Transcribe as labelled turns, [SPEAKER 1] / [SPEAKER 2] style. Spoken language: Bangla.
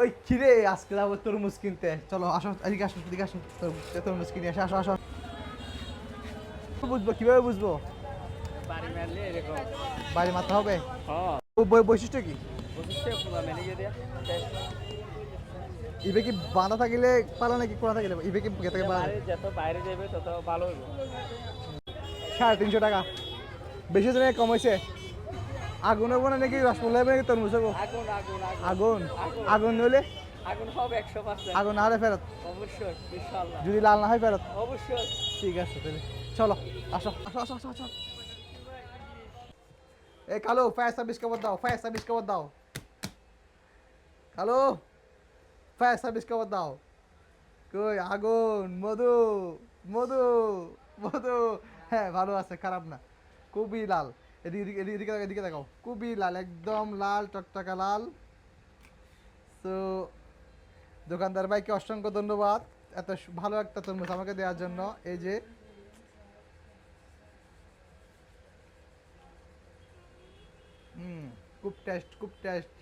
[SPEAKER 1] ওই কিরে আজকে যাবো তরমুজ কিনতে, চলো আসো, এদিকে আসো, এদিকে আসো, তরমুজ কিনে আসো, আসো আসো। বুঝবো কিভাবে বুঝবো?
[SPEAKER 2] বাড়ি মারলে এরকম।
[SPEAKER 1] বাড়ি মারতে হবে?
[SPEAKER 2] হ্যাঁ,
[SPEAKER 1] বৈশিষ্ট্য কি?
[SPEAKER 2] বৈশিষ্ট্য পুরো মেনে দিয়ে শেষ।
[SPEAKER 1] ইবে কি বাঁধা থাকিলে পালা নাকি কোনা থাকিলে ইবে কি গেতে
[SPEAKER 2] বাইরে যত বাইরে যাবে তত ভালো হইব।
[SPEAKER 1] 350 টাকা বেশি জনে কমাইছে। আগুন হবো না নাকি রসমলাই হবে নাকি তরমুজ হবো?
[SPEAKER 2] আগুন আগুন
[SPEAKER 1] আগুন
[SPEAKER 2] আগুন
[SPEAKER 1] আগুন হলে
[SPEAKER 2] আগুন হবে 100%।
[SPEAKER 1] আগুন না হলে ফেরত,
[SPEAKER 2] অবশ্যই ইনশাআল্লাহ।
[SPEAKER 1] যদি লাল না হয় ফেরত।
[SPEAKER 2] অবশ্যই।
[SPEAKER 1] ঠিক আছে তাহলে চলো, আসো আসো আসো আসো আসো। এই কালো ফায়ার সার্ভিস খবর দাও, ফায়ার সার্ভিস খবর দাও, কালো ফায়ার সার্ভিস খবর দাও। কই আগুন? মধু, মধু, মধু। হ্যাঁ ভালো আছে, খারাপ না, খুবই লাল। এদিকে এদিকে এদিকে এদিকে এদিকে দেখাও, খুবই লাল, একদম লাল টকটকা লাল। তো দোকানদার ভাইকে অসংখ্য ধন্যবাদ এত ভালো একটা তরমুজ আমাকে দেওয়ার জন্য। এই যে খুব টেস্ট, খুব টেস্ট।